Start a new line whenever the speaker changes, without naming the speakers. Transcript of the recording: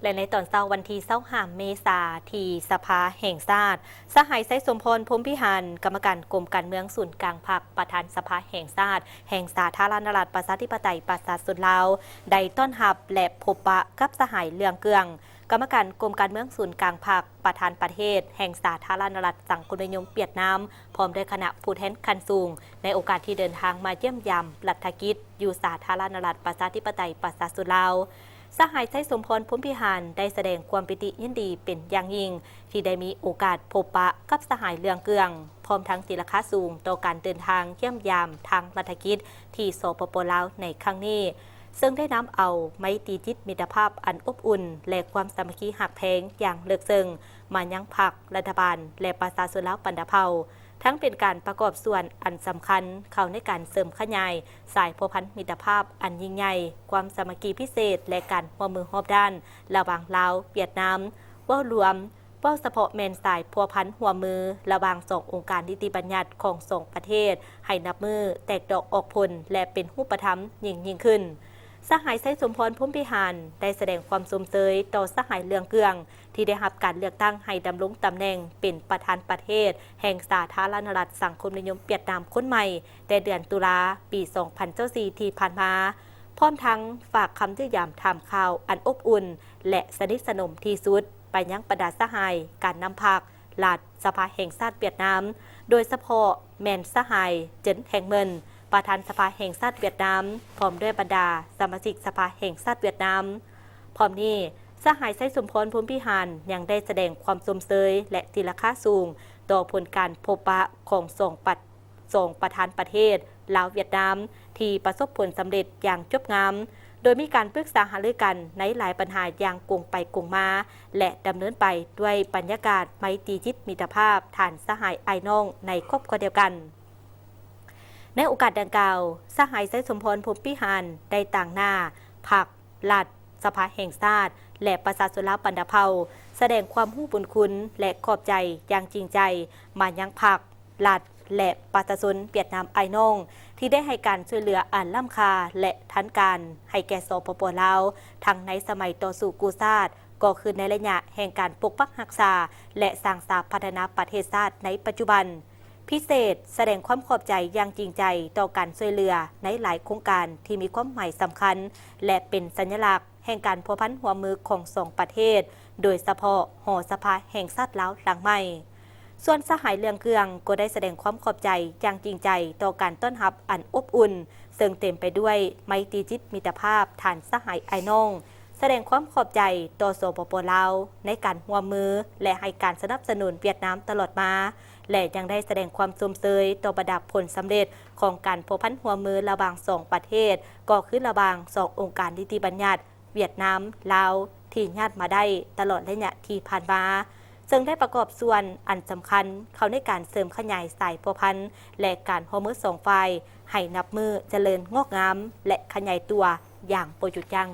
และในตอนเช้าวันที่25 เมษายนที่สภาแห่งชาติสหายไซสมพรพรหมพิหารกรรมการกรมการเมืองศูนย์กลางพรรคประธานสภาแห่งชาติแห่งสาธารณรัฐประชาธิปไตยประชาชนลาวได้ต้อนรับและพบปะกับสหายเลืองเกืองกรรมการกรมการเมืองศูนย์กลางพรรคประธานประเทศแห่งสาธารณรัฐสังคมนิยมเวียดนามพร้อมด้วยคณะผู้แทนขั้นสูงในโอกาสที่เดินทางมาเยี่ยมยามรัฐกิจอยู่สาธารณรัฐประชาธิปไตยประชาชนลาวสหายไทยสมพรพรหมพิหารได้แสดงความปิติยินดีเป็นอย่างยิ่งที่ได้มีโอกาสพบปะกับสหายเลืองเกืองพร้อมทั้งตีราคาสูงต่อการเดินทางเยี่ยมยามทางรัฐกิจที่สปป.ลาวในครั้งนี้ซึ่งได้นำเอาไมตรีจิตมิตรภาพอันอบอุ่นและความสามัคคีหักแพงอย่างเลิกซึ้งมายังพรรครัฐบาลและประชาชนลาวปันดาเผ่าทั้งเป็นการประกอบส่วนอันสำคัญเข้าในการเสริมขยายสายพัวพันมิตรภาพอันยิ่งใหญ่ความสามัคคีพิเศษและการร่วมมือรอบด้านระหว่างลาวเวียดนามว่ารวมว่าเฉพาะแมนสายพัวพันหัวมือระหว่างสององค์การนิติบัญญัติของสองประเทศให้นับมือแตกดอกออกผลและเป็นรูปธรรมยิ่งขึ้นสหายไซสมพรพรหมพิหารได้แสดงความสมเสยต่อสหายเลืองเกืองที่ได้รับการเลือกตั้งให้ดำรงตำแหน่งเป็นประธานประเทศแห่งสาธารณรัฐสังคมนิยมเวียดนามคนใหม่แต่เดือนตุลาปี 2024 ที่ผ่านมาพร้อมทั้งฝากคำที่ยามถามข่าวอันอบอุ่นและสนิทสนมที่สุดไปยังบรรดาสหายการนำพรรครัฐสภาแห่งชาติเวียดนามโดยเฉพาะแมนสหายเจินแห่งเมินประธานสภาแห่งชาติเวียดนามพร้อมด้วยบรรดาสมาชิกสภาแห่งชาติเวียดนามพร้อมนี้สหายไซสมพรพรหมพิหารยังได้แสดงความสมเสยและตีราคาสูงต่อผลการพบปะของสองประธานประเทศลาวเวียดนามที่ประสบผลสำเร็จอย่างจบงามโดยมีการปรึกษาหารือกันในหลายปัญหาอย่างกงไปกงมาและดำเนินไปด้วยบรรยากาศไมตรีจิตมิตรภาพฐานสหายไอน้องในครอบครัวเดียวกันในโอกาสดังกล่าวสหายไซสมพรพรหมพิหารได้ต่างหน้าพรรครัฐสภาแห่งชาติและประชาชนลาวปันดาเผ่าแสดงความรู้บุญคุณและขอบใจอย่างจริงใจมายังพรรครัฐและประชาชนเวียดนามไอน้องที่ได้ให้การช่วยเหลืออันล้ำค่าและทันการให้แก่สปป.ลาวทั้งในสมัยต่อสู้กู้ชาติก็คือในระยะแห่งการปกปักรักษาและสร้างสรรค์พัฒนาประเทศชาติในปัจจุบันพิเศษแสดงความขอบใจอย่างจริงใจต่อการช่วยเหลือในหลายโครงการที่มีความหมายสำคัญและเป็นสัญลักษณ์แห่งการพัวพันหัวมือของสองประเทศโดยเฉพาะหอสภาแห่งชาติลาวหลังใหม่ส่วนสหายเลืองเกืองก็ได้แสดงความขอบใจอย่างจริงใจต่อการต้อนรับอันอบอุ่นซึ่งเต็มไปด้วยไมตรีจิตมิตรภาพฐานสหายไอน้องแสดงความขอบใจต่อสปป.ลาวในการร่วมมือและให้การสนับสนุนเวียดนามตลอดมาและยังได้แสดงความสมเสยต่อบรรดาผลสำเร็จของการพัวพันหัวมือระหว่างสองประเทศก็คือระหว่างสององค์การนิติบัญญัติเวียดนามลาวที่ญาติมาได้ตลอดระยะที่ผ่านมาซึ่งได้ประกอบส่วนอันสำคัญเข้าในการเสริมขยายสายพัวพันและการร่วมมือสองฝ่ายให้นับมือเจริญงอกงามและขยายตัวอย่างโปรยุทธ์ยั่ง